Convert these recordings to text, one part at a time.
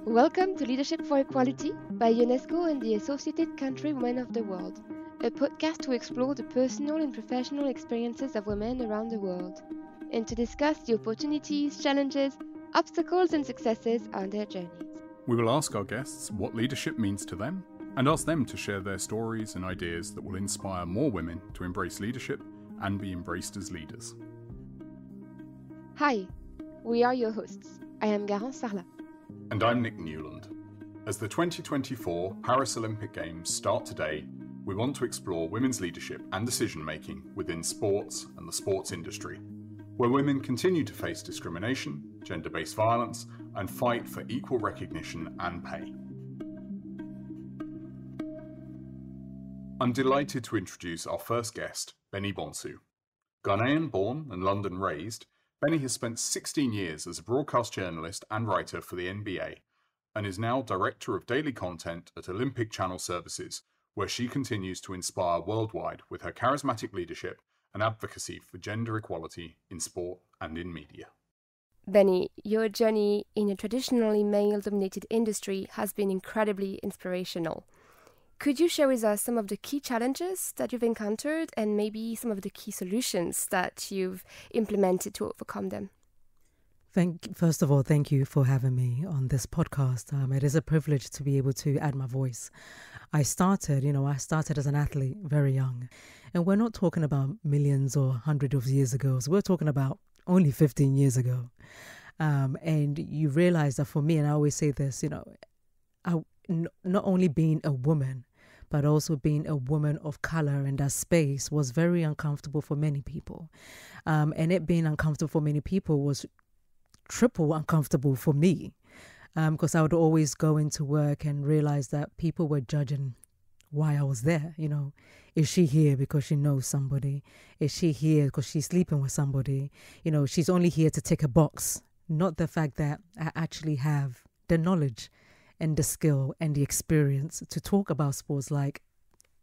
Welcome to Leadership for Equality by UNESCO and the Associated Country Women of the World, a podcast to explore the personal and professional experiences of women around the world, and to discuss the opportunities, challenges, obstacles and successes on their journeys. We will ask our guests what leadership means to them and ask them to share their stories and ideas that will inspire more women to embrace leadership and be embraced as leaders. Hi, we are your hosts. I am Garance Sarlat. And I'm Newland. As the 2024 Paris Olympic Games start today, we want to explore women's leadership and decision-making within sports and the sports industry, where women continue to face discrimination, gender-based violence, and fight for equal recognition and pay. I'm delighted to introduce our first guest, Benny Bonsu. Ghanaian born and London raised, Benny has spent 16 years as a broadcast journalist and writer for the NBA, and is now Director of Daily Content at Olympic Channel Services, where she continues to inspire worldwide with her charismatic leadership and advocacy for gender equality in sport and in media. Benny, your journey in a traditionally male-dominated industry has been incredibly inspirational. Could you share with us some of the key challenges that you've encountered and maybe some of the key solutions that you've implemented to overcome them? First of all, thank you for having me on this podcast. It is a privilege to be able to add my voice. I started as an athlete very young. And we're not talking about millions or hundreds of years ago. So we're talking about only 15 years ago. And you realize that for me, and I always say this, not only being a woman, but also being a woman of color in that space was very uncomfortable for many people. And it being uncomfortable for many people was triple uncomfortable for me, because I would always go into work and realize that people were judging why I was there. Is she here because she knows somebody? Is she here because she's sleeping with somebody? She's only here to tick a box, not the fact that I actually have the knowledge and the skill and the experience to talk about sports like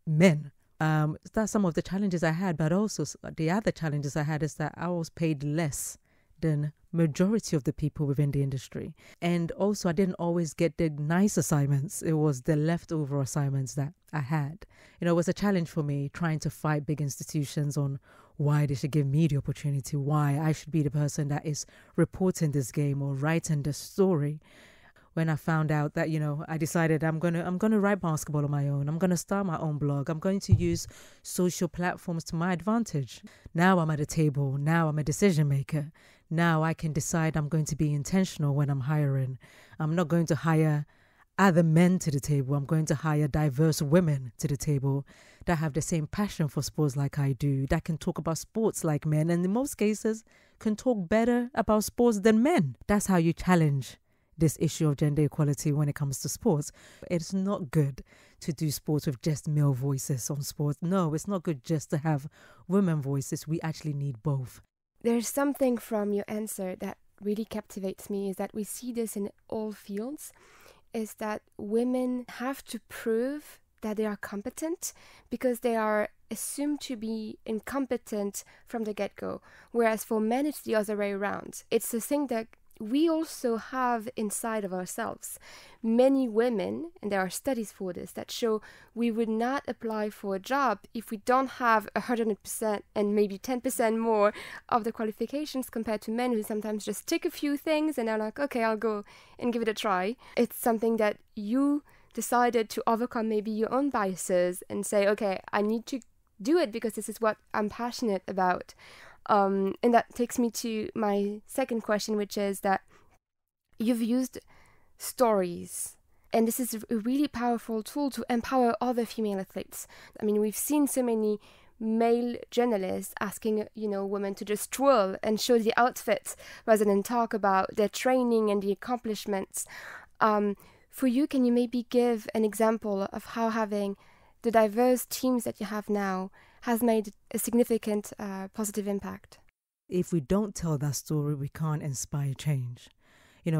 men. That's some of the challenges I had, but also the other challenges I had is that I was paid less than majority of the people within the industry. And also I didn't always get the nice assignments. It was the leftover assignments that I had. It was a challenge for me trying to fight big institutions on why they should give me the opportunity, why I should be the person that is reporting this game or writing the story. When I found out that, I decided I'm gonna write basketball on my own. I'm gonna start my own blog. I'm going to use social platforms to my advantage. Now I'm at a table. Now I'm a decision maker. Now I can decide I'm going to be intentional when I'm hiring. I'm not going to hire other men to the table. I'm going to hire diverse women to the table that have the same passion for sports like I do, that can talk about sports like men, and in most cases can talk better about sports than men. That's how you challenge this issue of gender equality when it comes to sports. It's not good to do sports with just male voices on sports. No, it's not good just to have women voices. We actually need both. There's something from your answer that really captivates me, is that we see this in all fields, is that women have to prove that they are competent because they are assumed to be incompetent from the get-go. Whereas for men, it's the other way around. It's the thing that we also have inside of ourselves. Many women, and there are studies for this, that show we would not apply for a job if we don't have 100% and maybe 10% more of the qualifications compared to men who sometimes just tick a few things and are like, okay, I'll go and give it a try. It's something that you decided to overcome maybe your own biases and say, okay, I need to do it because this is what I'm passionate about. And that takes me to my second question, which is that you've used stories, and this is a really powerful tool to empower other female athletes. I mean, we've seen so many male journalists asking, women to just twirl and show the outfits rather than talk about their training and the accomplishments. For you, can you maybe give an example of how having the diverse teams that you have now has made a significant positive impact? If we don't tell that story, we can't inspire change.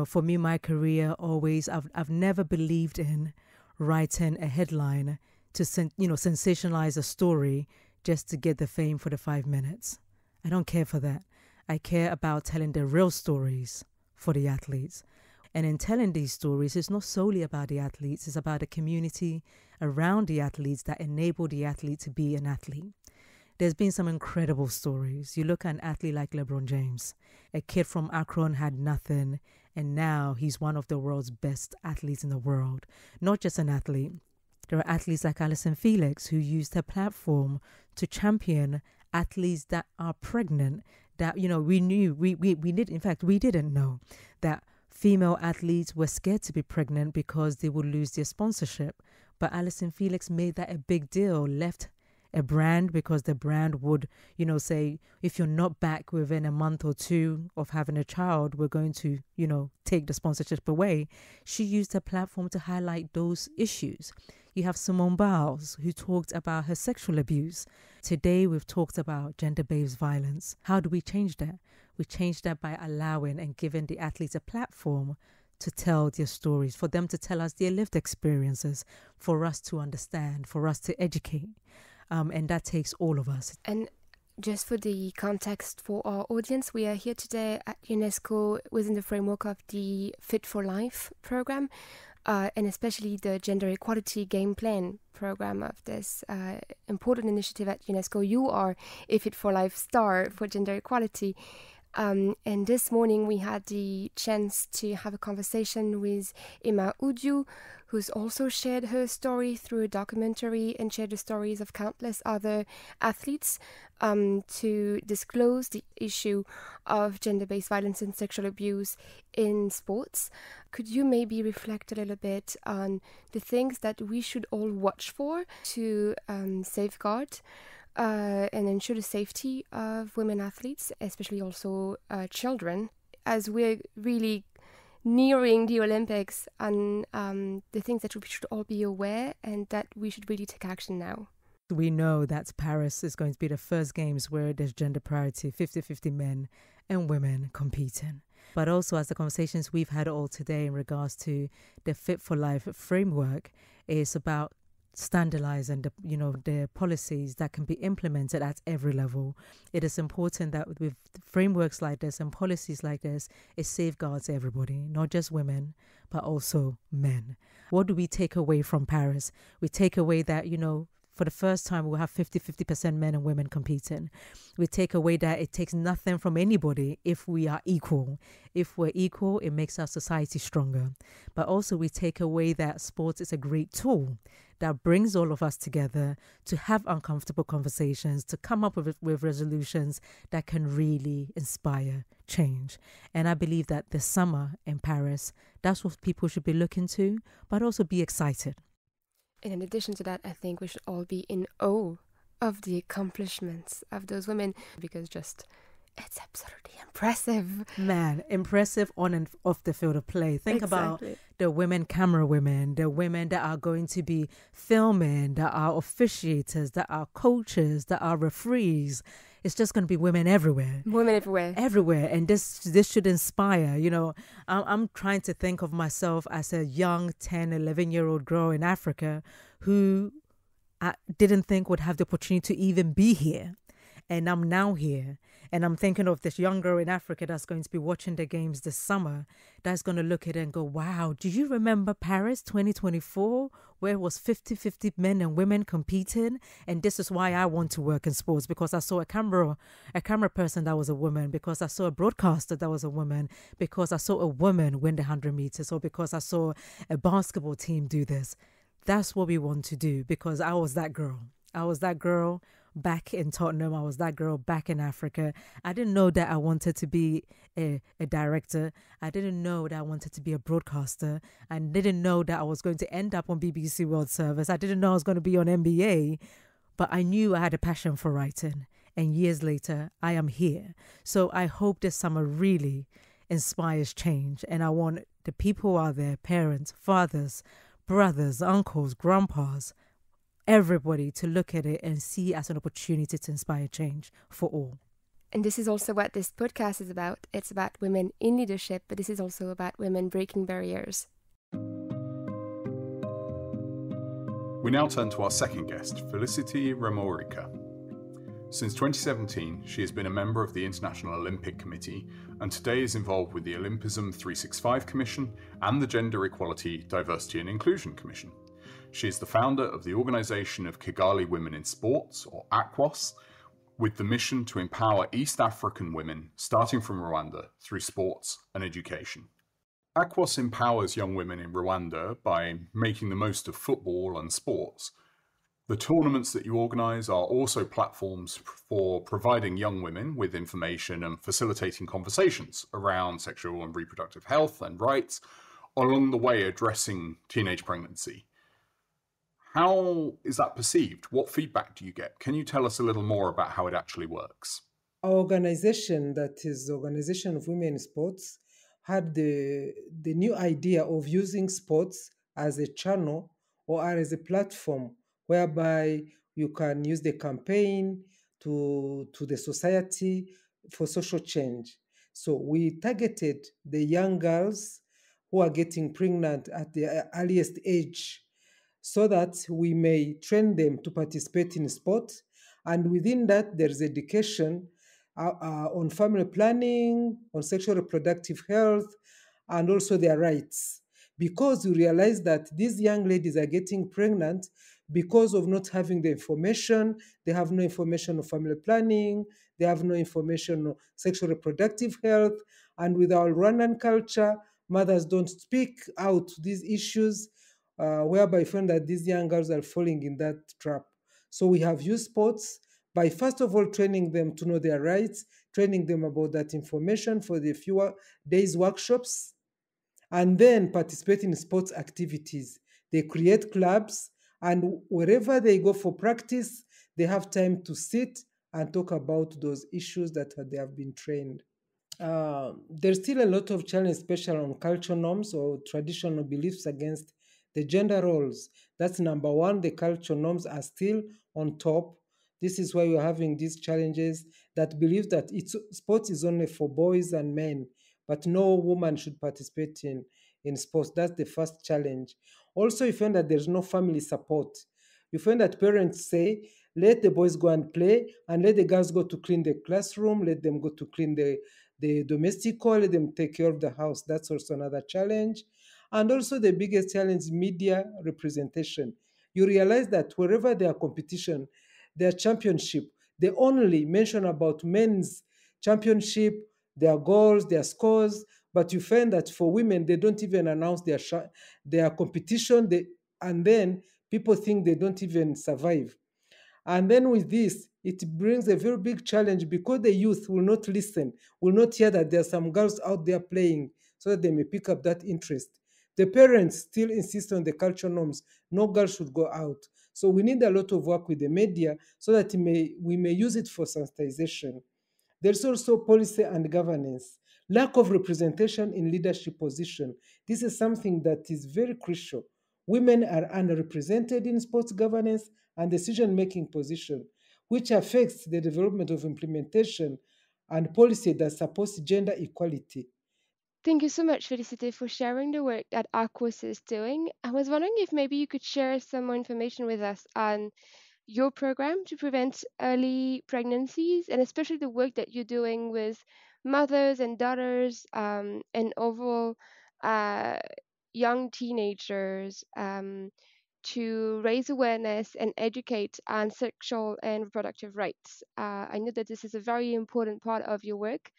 For me, my career always, I've never believed in writing a headline to sensationalize a story just to get the fame for the 5 minutes. I don't care for that. I care about telling the real stories for the athletes. And in telling these stories, it's not solely about the athletes, it's about the community around the athletes that enable the athlete to be an athlete. There's been some incredible stories. You look at an athlete like LeBron James. A kid from Akron had nothing, and now he's one of the world's best athletes in the world. Not just an athlete. There are athletes like Allyson Felix who used her platform to champion athletes that are pregnant. That, you know, we didn't know that female athletes were scared to be pregnant because they would lose their sponsorship. But Allyson Felix made that a big deal, left a brand because the brand would, you know, say, if you're not back within a month or two of having a child, we're going to, you know, take the sponsorship away. She used her platform to highlight those issues. You have Simone Biles, who talked about her sexual abuse. Today, we've talked about gender-based violence. How do we change that? We change that by allowing and giving the athletes a platform to tell their stories, for them to tell us their lived experiences, for us to understand, for us to educate. And that takes all of us. And just for the context for our audience, we are here today at UNESCO within the framework of the Fit for Life program, and especially the Gender Equality Game Plan program of this important initiative at UNESCO. You are a Fit for Life star for gender equality. And this morning we had the chance to have a conversation with Aimée Oudiou, who's also shared her story through a documentary and shared the stories of countless other athletes to disclose the issue of gender-based violence and sexual abuse in sports. Could you maybe reflect a little bit on the things that we should all watch for to safeguard and ensure the safety of women athletes, especially also children, as we're really nearing the Olympics, and the things that we should all be aware and that we should really take action now? We know that Paris is going to be the first games where there's gender parity, 50-50 men and women competing. But also, as the conversations we've had all today in regards to the Fit for Life framework is about standardizing the policies that can be implemented at every level. It is important that with frameworks like this and policies like this, it safeguards everybody, not just women, but also men. What do we take away from Paris? We take away that, for the first time, we'll have 50% men and women competing. We take away that it takes nothing from anybody if we are equal. If we're equal, it makes our society stronger. But also we take away that sports is a great tool that brings all of us together to have uncomfortable conversations, to come up with resolutions that can really inspire change. And I believe that this summer in Paris, that's what people should be looking to, but also be excited. And in addition to that, I think we should all be in awe of the accomplishments of those women, because it's absolutely impressive. Man, impressive on and off the field of play. Think about the women camera women, the women that are going to be filming, that are officiators, that are coaches, that are referees. It's just going to be women everywhere. Women everywhere. Everywhere. And this should inspire. I'm trying to think of myself as a young 10, 11-year-old girl in Africa who I didn't think would have the opportunity to even be here. And I'm now here. And I'm thinking of this young girl in Africa that's going to be watching the games this summer, that's going to look at it and go, wow, do you remember Paris 2024, where it was 50-50 men and women competing? And this is why I want to work in sports, because I saw a camera person that was a woman, because I saw a broadcaster that was a woman, because I saw a woman win the 100 meters, or because I saw a basketball team do this. That's what we want to do, because I was that girl. I was that girl back in Tottenham. I was that girl back in Africa. I didn't know that I wanted to be a director. I didn't know that I wanted to be a broadcaster. I didn't know that I was going to end up on BBC World Service. I didn't know I was going to be on NBA, but I knew I had a passion for writing. And years later, I am here. So I hope this summer really inspires change. And I want the people out there, parents, fathers, brothers, uncles, grandpas, everybody to look at it and see as an opportunity to inspire change for all. And this is also what this podcast is about. It's about women in leadership, but this is also about women breaking barriers. We now turn to our second guest, Félicité Rwemarika. Since 2017, she has been a member of the International Olympic Committee and today is involved with the Olympism 365 Commission and the Gender Equality, Diversity and Inclusion Commission. She is the founder of the Organisation of Kigali Women in Sports, or AQUOS, with the mission to empower East African women, starting from Rwanda, through sports and education. AQUOS empowers young women in Rwanda by making the most of football and sports. The tournaments that you organise are also platforms for providing young women with information and facilitating conversations around sexual and reproductive health and rights, along the way addressing teenage pregnancy. How is that perceived? What feedback do you get? Can you tell us a little more about how it actually works? Our organization, that is the Organization of Women in Sports, had the new idea of using sports as a channel or as a platform whereby you can use the campaign to the society for social change. So we targeted the young girls who are getting pregnant at the earliest age, so that we may train them to participate in sport. And within that, there's education on family planning, on sexual reproductive health, and also their rights. Because we realize that these young ladies are getting pregnant because of not having the information. They have no information on family planning, they have no information on sexual reproductive health. And with our Rwandan culture, mothers don't speak out these issues, whereby I find that these young girls are falling in that trap. So we have used sports by, first of all, training them to know their rights, training them about that information for the few days workshops, and then participate in sports activities. They create clubs, and wherever they go for practice, they have time to sit and talk about those issues that they have been trained. There's still a lot of challenge, especially on cultural norms or traditional beliefs against the gender roles. That's number one. The cultural norms are still on top. This is why we're having these challenges that believe that sports is only for boys and men, but no woman should participate in sports. That's the first challenge. Also, you find that there's no family support. You find that parents say, let the boys go and play, and let the girls go to clean the classroom, let them go to clean the domestic call, let them take care of the house. That's also another challenge. And also the biggest challenge is media representation. You realize that wherever there are competition, their championship, they only mention about men's championship, their goals, their scores, but you find that for women, they don't even announce their competition, and then people think they don't even survive. And then with this, it brings a very big challenge because the youth will not listen, will not hear that there are some girls out there playing so that they may pick up that interest. The parents still insist on the cultural norms. No girl should go out. So we need a lot of work with the media so that we may use it for sensitization. There's also policy and governance. Lack of representation in leadership position. This is something that is very crucial. Women are underrepresented in sports governance and decision-making position, which affects the development of implementation and policy that supports gender equality. Thank you so much, Félicité, for sharing the work that AQUOS is doing. I was wondering if maybe you could share some more information with us on your program to prevent early pregnancies, and especially the work that you're doing with mothers and daughters, and overall uh, young teenagers, to raise awareness and educate on sexual and reproductive rights. I know that this is a very important part of your work,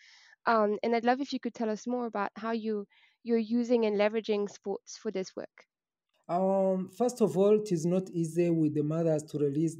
and I'd love if you could tell us more about how you're using and leveraging sports for this work. First of all, it is not easy with the mothers to release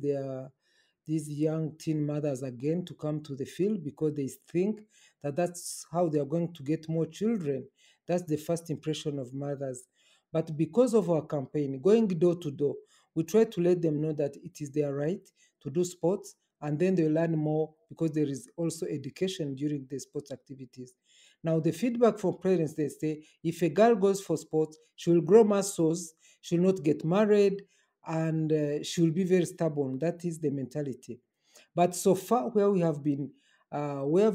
these young teen mothers again to come to the field because they think that that's how they are going to get more children. That's the first impression of mothers. But because of our campaign, going door to door, we try to let them know that it is their right to do sports, and then they learn more because there is also education during the sports activities. Now, the feedback from parents, they say if a girl goes for sports, she will grow muscles, she will not get married, and she will be very stubborn. That is the mentality. But so far, where we have been, where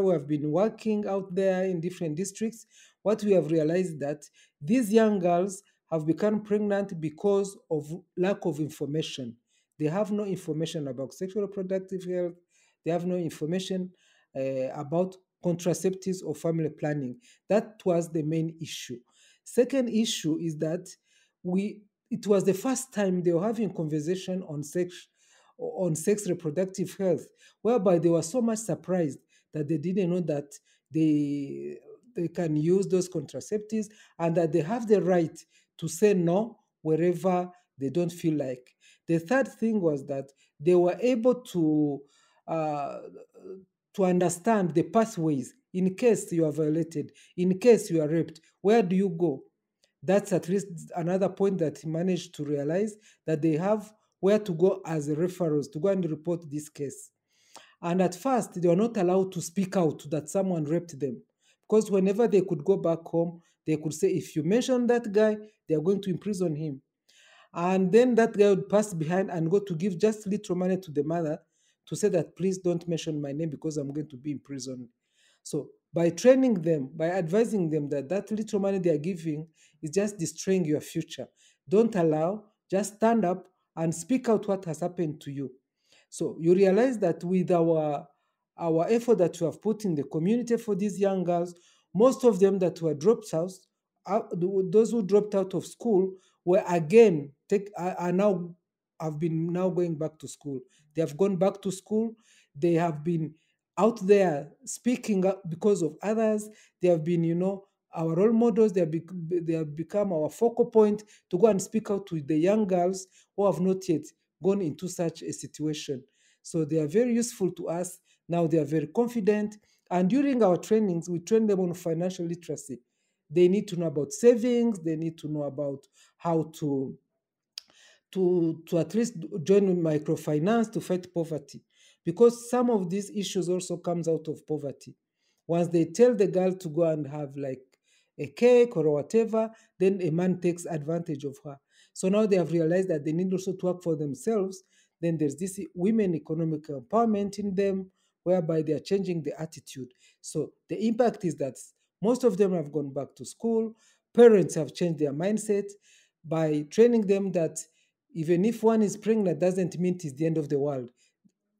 we have been working out there in different districts, what we have realized that these young girls have become pregnant because of lack of information. They have no information about sexual reproductive health. They have no information about contraceptives or family planning. That was the main issue. Second issue is that it was the first time they were having conversation on sex reproductive health, whereby they were so much surprised that they didn't know that they they can use those contraceptives and that they have the right to say no wherever they don't feel like. The third thing was that they were able uh, to understand the pathways in case you are violated, in case you are raped. Where do you go? That's at least another point that he managed to realize, that they have where to go as referrals to go and report this case. And at first, they were not allowed to speak out that someone raped them. Because whenever they could go back home, they could say, if you mention that guy, they are going to imprison him. And then that guy would pass behind and go to give just little money to the mother to say that, please don't mention my name because I'm going to be imprisoned. So by training them, by advising them that that little money they are giving is just destroying your future, don't allow, just stand up and speak out what has happened to you. So you realize that with our effort that we have put in the community for these young girls, most of them that were dropped out, those who dropped out of school were again are now have been now going back to school. They have gone back to school. They have been out there speaking up because of others. They have been, our role models. They have become our focal point to go and speak out to the young girls who have not yet gone into such a situation. So they are very useful to us. Now they are very confident. And during our trainings, we train them on financial literacy. They need to know about savings. They need to know about how to at least join in microfinance to fight poverty, because some of these issues also comes out of poverty. Once they tell the girl to go and have like a cake or whatever, then a man takes advantage of her. So now they have realized that they need also to work for themselves. Then there's this women economic empowerment in them, whereby they are changing the attitude. So the impact is that most of them have gone back to school. Parents have changed their mindset by training them that even if one is pregnant, doesn't mean it's the end of the world.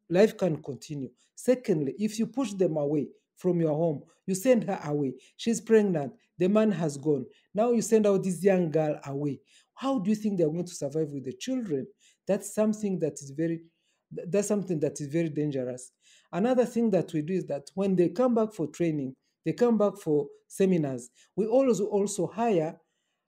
Life can continue. Secondly, if you push them away from your home, you send her away. She's pregnant. The man has gone. Now you send out this young girl away. How do you think they're going to survive with the children? That's something that is very that's something that is very dangerous. Another thing that we do is that when they come back for training, they come back for seminars, we also hire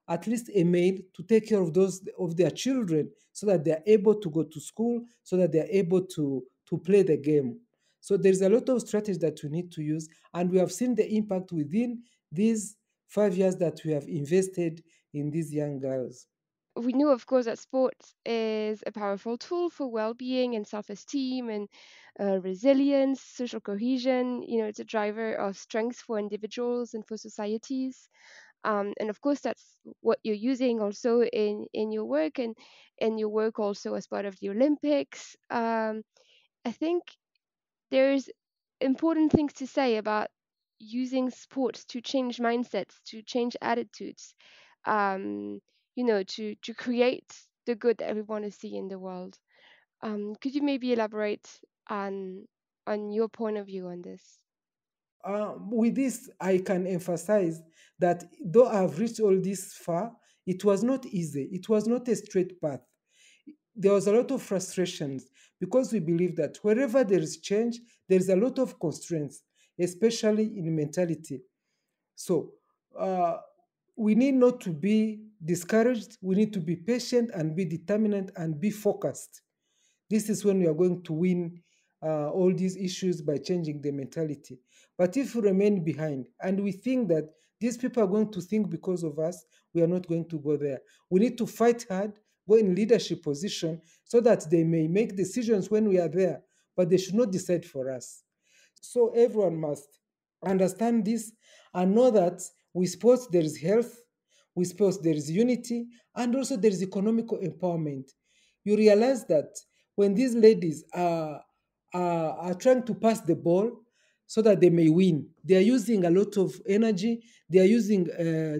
at least a maid to take care of those of their children, so that they are able to go to school, so that they are able to play the game. So there's a lot of strategies that we need to use, and we have seen the impact within these 5 years that we have invested in these young girls. We know, of course, that sports is a powerful tool for well-being and self-esteem and resilience, social cohesion. It's a driver of strength for individuals and for societies. And of course, that's what you're using also in your work, and in your work also as part of the Olympics. I think there's important things to say about using sports to change mindsets, to change attitudes, um, to create the good that we want to see in the world. Could you maybe elaborate on your point of view on this? With this, I can emphasize that though I've reached all this far, it was not easy. It was not a straight path. There was a lot of frustrations, because we believe that wherever there is change, there is a lot of constraints, especially in mentality. So uh, we need not to be discouraged. We need to be patient and be determined and be focused. This is when we are going to win all these issues, by changing the mentality. But if we remain behind and we think that these people are going to think because of us, we are not going to go there. We need to fight hard, go in leadership position, so that they may make decisions when we are there, but they should not decide for us. So everyone must understand this and know that with sports there is health, with sports there is unity, and also there is economical empowerment. You realize that when these ladies are trying to pass the ball so that they may win, they are using a lot of energy, they are using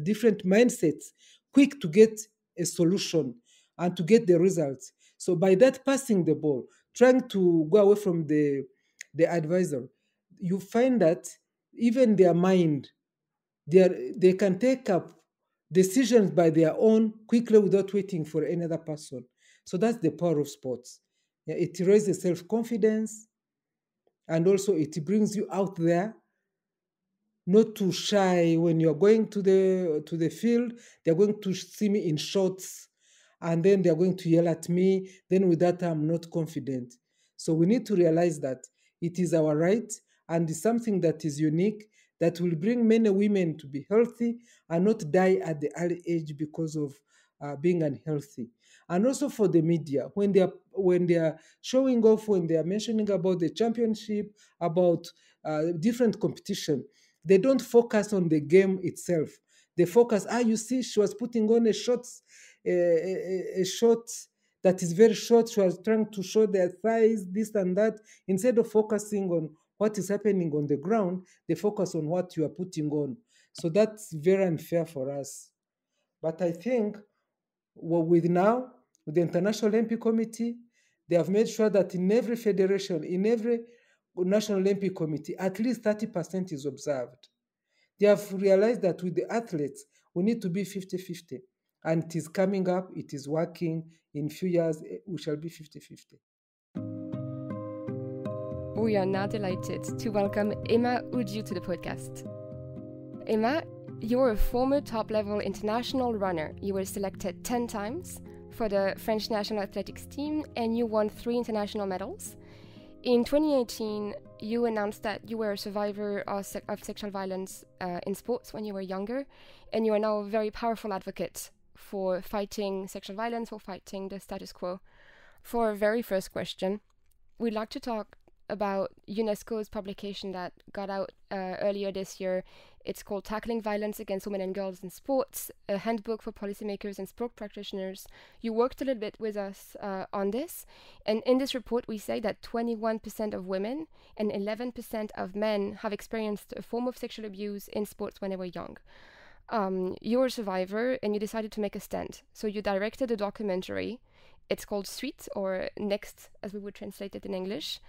different mindsets, quick to get a solution and to get the results. So by that passing the ball, trying to go away from the advisor, you find that even their mind, they can take up decisions by their own quickly without waiting for another person. So that's the power of sports. Yeah, it raises self-confidence, and also it brings you out there, not too shy. When you're going to the field, they're going to see me in shorts, and then they're going to yell at me. Then with that, I'm not confident. So we need to realize that it is our right, and it's something that is unique, that will bring many women to be healthy and not die at the early age because of being unhealthy. And also for the media, when they are showing off, when they are mentioning about the championship, about different competition, they don't focus on the game itself. They focus, you see, she was putting on a short that is very short. She was trying to show their thighs, this and that. Instead of focusing on what is happening on the ground, they focus on what you are putting on. So that's very unfair for us. But I think with the International Olympic Committee, they have made sure that in every federation, in every National Olympic Committee, at least 30% is observed. They have realized that with the athletes, we need to be 50-50. And it is coming up, it is working. In a few years, we shall be 50-50. We are now delighted to welcome Aimée Oudiou to the podcast. Aimée, you're a former top-level international runner. You were selected 10 times for the French national athletics team, and you won 3 international medals. In 2018, you announced that you were a survivor of sexual violence in sports when you were younger, and you are now a very powerful advocate for fighting sexual violence, for fighting the status quo. For our very first question, we'd like to talk about UNESCO's publication that got out earlier this year. It's called Tackling Violence Against Women and Girls in Sports, a handbook for policymakers and sport practitioners. You worked a little bit with us on this, and in this report we say that 21% of women and 11% of men have experienced a form of sexual abuse in sports when they were young. You're a survivor and you decided to make a stand. So you directed a documentary. It's called Suite, or Next, as we would translate it in English,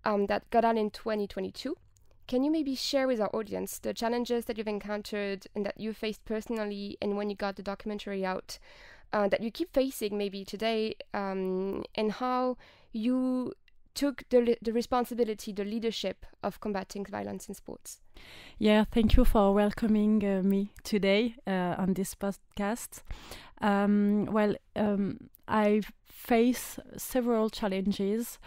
that got out in 2022. Can you maybe share with our audience the challenges that you've encountered and that you faced personally, and when you got the documentary out, that you keep facing maybe today, and how you took the responsibility, the leadership of combating violence in sports? Yeah, thank you for welcoming me today on this podcast. I face several challenges.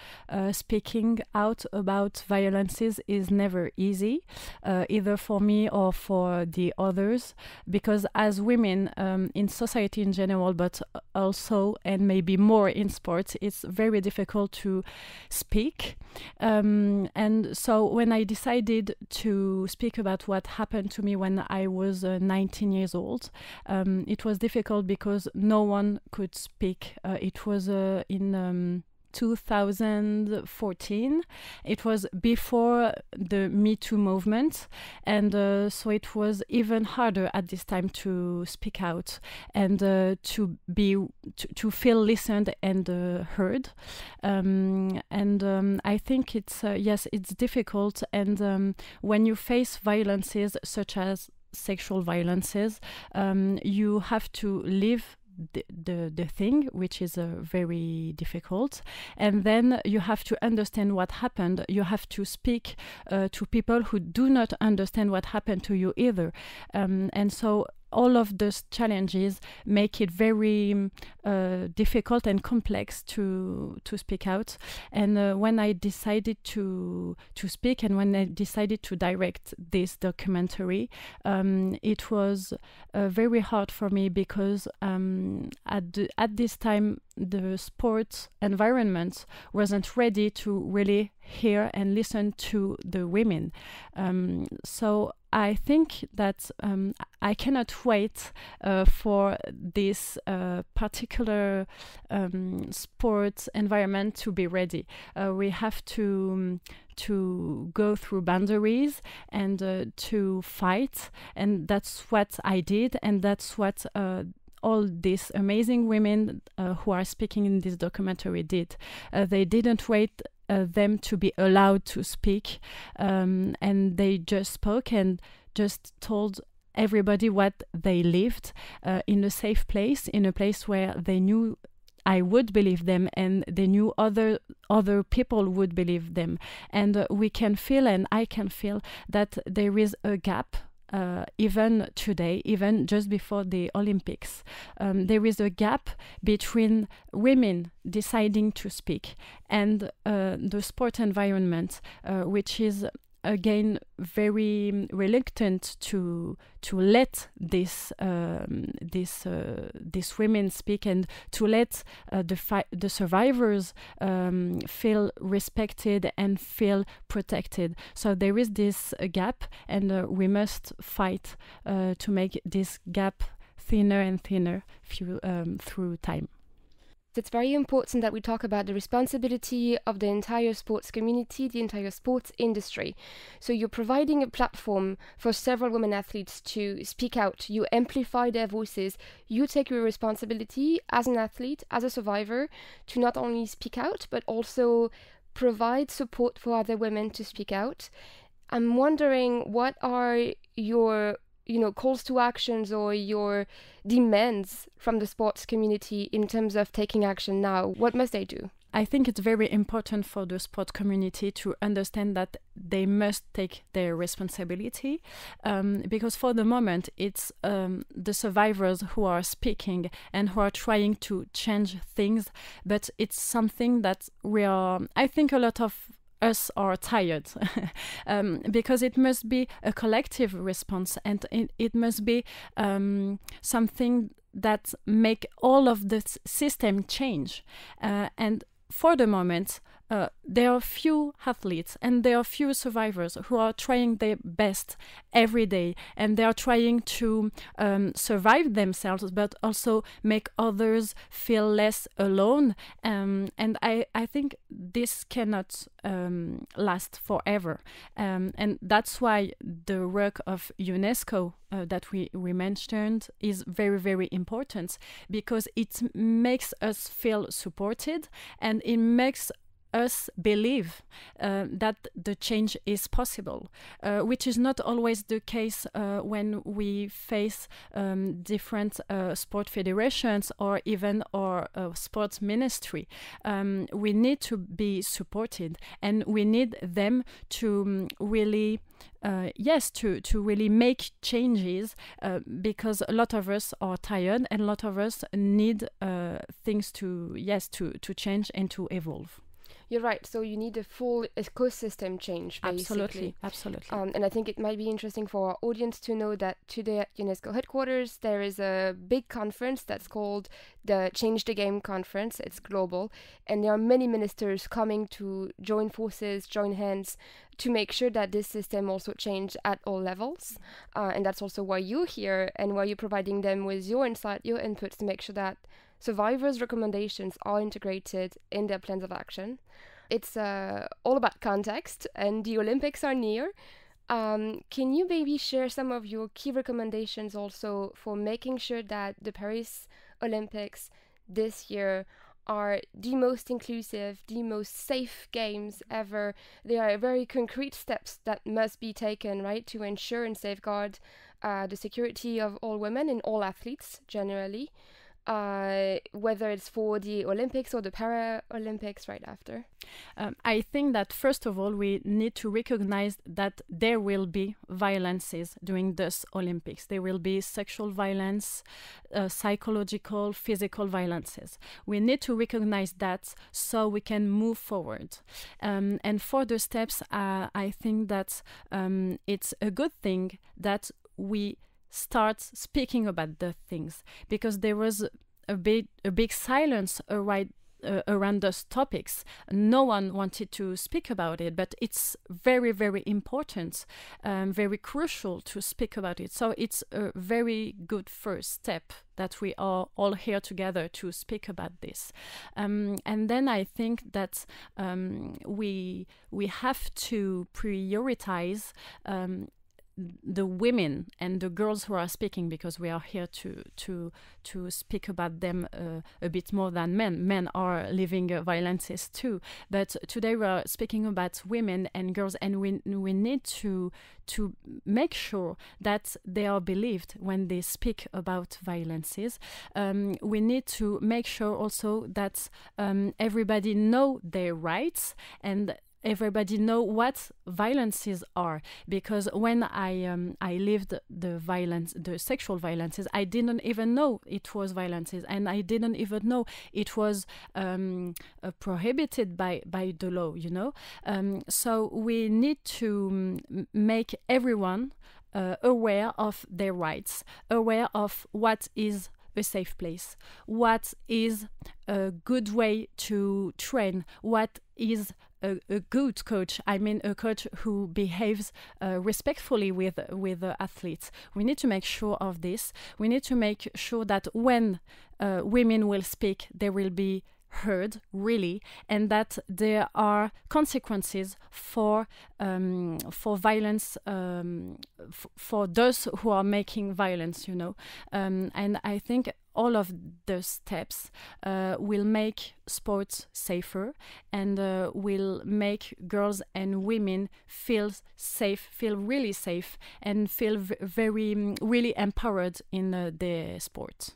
Speaking out about violences is never easy, either for me or for the others, because as women in society in general, but also and maybe more in sports, it's very difficult to speak. And so when I decided to speak about what happened to me when I was 19 years old, it was difficult because no one could speak. It was in 2014. It was before the Me Too movement, and so it was even harder at this time to speak out and to feel listened and heard. I think it's it's difficult, and when you face violences such as sexual violences, you have to live the thing, which is very difficult, and then you have to understand what happened. You have to speak to people who do not understand what happened to you either, and so all of those challenges make it very difficult and complex to speak out. And when I decided to speak, and when I decided to direct this documentary, it was very hard for me because at this time the sports environment wasn't ready to really hear and listen to the women. So I think that I cannot wait for this particular sports environment to be ready. We have to go through boundaries and to fight, and that's what I did, and that's what all these amazing women who are speaking in this documentary did. They didn't wait them to be allowed to speak, and they just spoke and just told everybody what they lived in a safe place, in a place where they knew I would believe them, and they knew other people would believe them. And we can feel, and I can feel, that there is a gap even today, even just before the Olympics. There is a gap between women deciding to speak and the sport environment, which is again very reluctant to let these women speak, and to let the survivors feel respected and feel protected. So there is this gap, and we must fight to make this gap thinner and thinner through time. It's very important that we talk about the responsibility of the entire sports community, the entire sports industry. So you're providing a platform for several women athletes to speak out. You amplify their voices. You take your responsibility as an athlete, as a survivor, to not only speak out, but also provide support for other women to speak out. I'm wondering, what are your calls to actions or your demands from the sports community in terms of taking action now? What must they do? I think it's very important for the sport community to understand that they must take their responsibility, because for the moment it's the survivors who are speaking and who are trying to change things, but it's something that I think a lot of us are tired because it must be a collective response, and it must be something that make all of the system change. And for the moment, there are few athletes and there are few survivors who are trying their best every day, and they are trying to survive themselves, but also make others feel less alone. And I think this cannot last forever. And that's why the work of UNESCO that we mentioned is very, very important, because it makes us feel supported, and it makes us believe that the change is possible, which is not always the case when we face different sport federations or even our sports ministry. We need to be supported, and we need them to really to really make changes, because a lot of us are tired, and a lot of us need things to change and to evolve. You're right. So you need a full ecosystem change, basically. Absolutely. And I think it might be interesting for our audience to know that today at UNESCO headquarters, there is a big conference that's called the Change the Game Conference. It's global. And there are many ministers coming to join forces, join hands, to make sure that this system also change at all levels. And that's also why you're here, and why you're providing them with your insight, your inputs, to make sure that survivors' recommendations are integrated in their plans of action. It's all about context, and the Olympics are near. Can you maybe share some of your key recommendations also for making sure that the Paris Olympics this year are the most inclusive, the most safe games ever? There are very concrete steps that must be taken, right, to ensure and safeguard the security of all women and all athletes generally. Whether it's for the Olympics or the Paralympics right after? I think that first of all, we need to recognize that there will be violences during this Olympics. There will be sexual violence, psychological, physical violences. We need to recognize that so we can move forward. And for the steps, I think that it's a good thing that we start speaking about the things, because there was a big silence around those topics. No one wanted to speak about it, but it's very, very important, very crucial to speak about it. So it's a very good first step that we are all here together to speak about this. And then I think that we have to prioritize the women and the girls who are speaking, because we are here to speak about them a bit more than men. Men are living violences too, but today we are speaking about women and girls, and we need to make sure that they are believed when they speak about violences. We need to make sure also that everybody know their rights and everybody know what violences are, because when I lived the sexual violences, I didn't even know it was violences, and I didn't even know it was prohibited by the law, you know. So we need to make everyone aware of their rights, aware of what is a safe place, what is a good way to train, what is a good coach. I mean, a coach who behaves respectfully with the athletes. We need to make sure of this. We need to make sure that when women will speak, they will be heard really, and that there are consequences for violence, for those who are making violence, you know. And I think all of the steps will make sports safer, and will make girls and women feel safe, feel really safe, and feel very really empowered in the sport.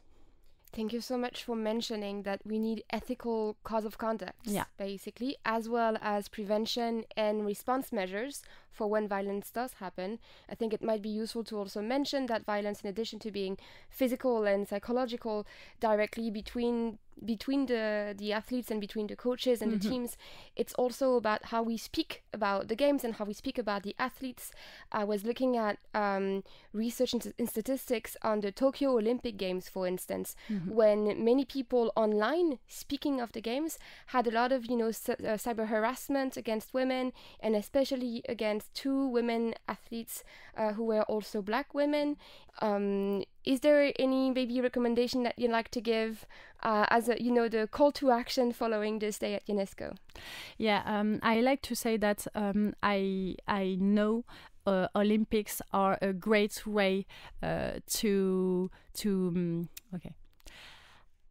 Thank you so much for mentioning that we need ethical cause of conduct, basically, as well as prevention and response measures for when violence does happen. I think it might be useful to also mention that violence, in addition to being physical and psychological directly between the athletes and between the coaches and the teams, it's also about how we speak about the games and how we speak about the athletes. I was looking at research and statistics on the Tokyo Olympic Games, for instance, when many people online speaking of the games had a lot of, you know, cyber harassment against women, and especially against two women athletes who were also Black women. Is there any maybe recommendation that you'd like to give as a, you know, the call to action following this day at UNESCO? Yeah, I like to say that I know Olympics are a great way okay.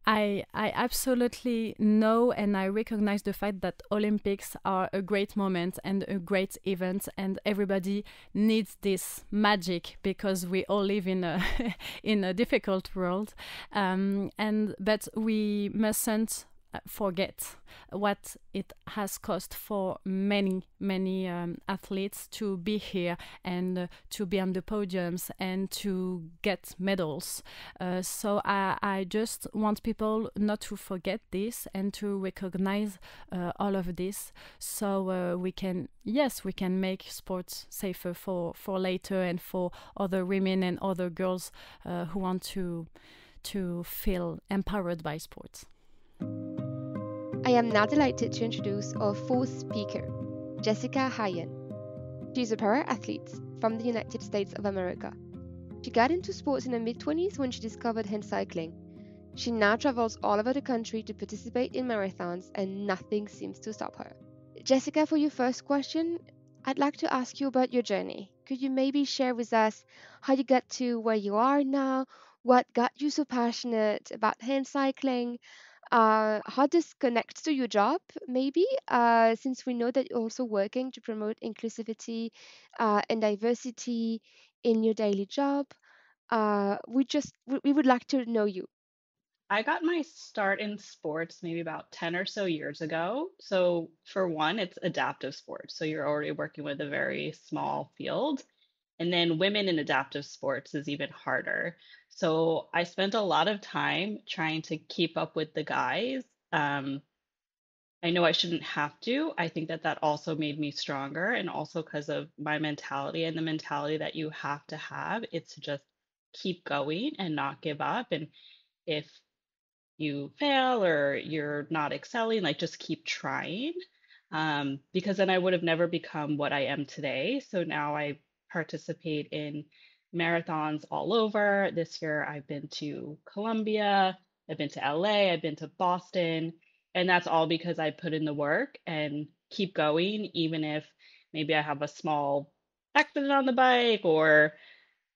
I absolutely know and I recognize the fact that Olympics are a great moment and a great event, and everybody needs this magic because we all live in a in a difficult world, but we mustn't forget what it has cost for many athletes to be here and to be on the podiums and to get medals. So I just want people not to forget this and to recognize all of this, so we can make sports safer for later and for other women and other girls who want to feel empowered by sports. I am now delighted to introduce our fourth speaker, Jessica Hayon. She's a para-athlete from the United States of America. She got into sports in her mid-20s when she discovered hand cycling. She now travels all over the country to participate in marathons, and nothing seems to stop her. Jessica, for your first question, I'd like to ask you about your journey. Could you maybe share with us how you got to where you are now, what got you so passionate about hand cycling, how this connects to your job, maybe, since we know that you're also working to promote inclusivity and diversity in your daily job. We would like to know you. I got my start in sports maybe about 10 or so years ago. So, for one, it's adaptive sports. So, you're already working with a very small field. And then women in adaptive sports is even harder. So, I spent a lot of time trying to keep up with the guys. I know I shouldn't have to. I think that also made me stronger. And also because of my mentality and the mentality that you have to have, it's to just keep going and not give up. And if you fail or you're not excelling, like just keep trying. Because then I would have never become what I am today. So now I participate in marathons all over. This year I've been to Colombia, I've been to LA, I've been to Boston, and that's all because I put in the work and keep going, even if maybe I have a small accident on the bike or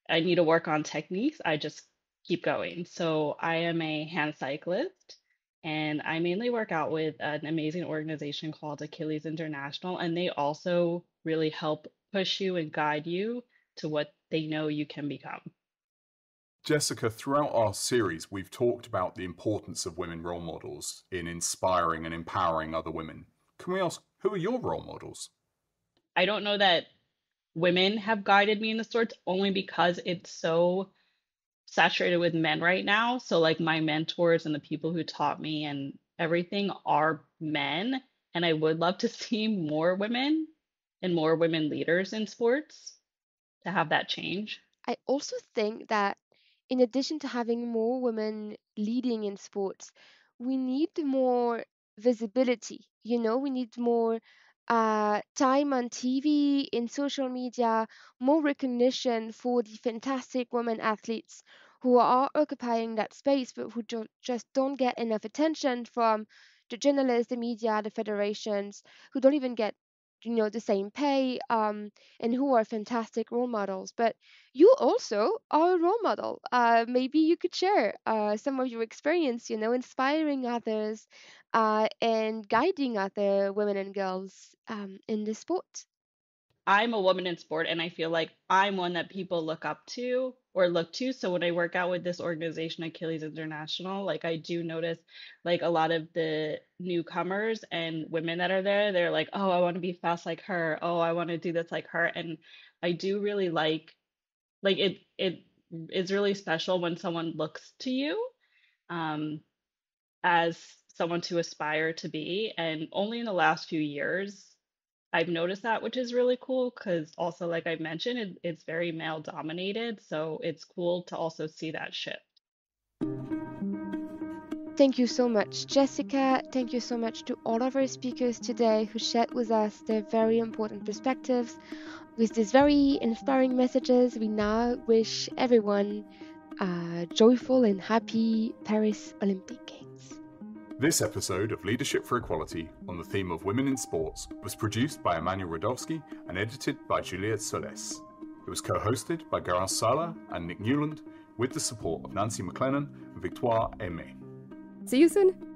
I need to work on techniques, I just keep going. So I am a hand cyclist and I mainly work out with an amazing organization called Achilles International, and they also really help push you and guide you to what they know you can become. Jessica, throughout our series, we've talked about the importance of women role models in inspiring and empowering other women. Can we ask, who are your role models? I don't know that women have guided me in the sports only because it's so saturated with men right now. So like my mentors and the people who taught me and everything are men. And I would love to see more women and more women leaders in sports to have that change. I also think that in addition to having more women leading in sports, we need more visibility. We need more time on TV, in social media, more recognition for the fantastic women athletes who are occupying that space, but who just don't get enough attention from the journalists, the media, the federations, who don't even get the same pay, and who are fantastic role models. But you also are a role model. Maybe you could share some of your experience, inspiring others and guiding other women and girls in the sport. I'm a woman in sport and I feel like I'm one that people look up to or look to. So when I work out with this organization, Achilles International, like I do notice like a lot of the newcomers and women that are there, they're like, oh, I want to be fast like her. Oh, I want to do this like her. And I do really like it is really special when someone looks to you um, as someone to aspire to be. And only in the last few years, I've noticed that, which is really cool because also, like I mentioned, it's very male dominated. So it's cool to also see that shift. Thank you so much, Jessica. Thank you so much to all of our speakers today who shared with us their very important perspectives. With these very inspiring messages, we now wish everyone a joyful and happy Paris Olympic Games. This episode of Leadership for Equality on the theme of women in sports was produced by Emmanuel Radowski and edited by Juliette Soles. It was co-hosted by Garance Sarlat and Newland with the support of Nancy McLennan and Victoire Aimée. See you soon!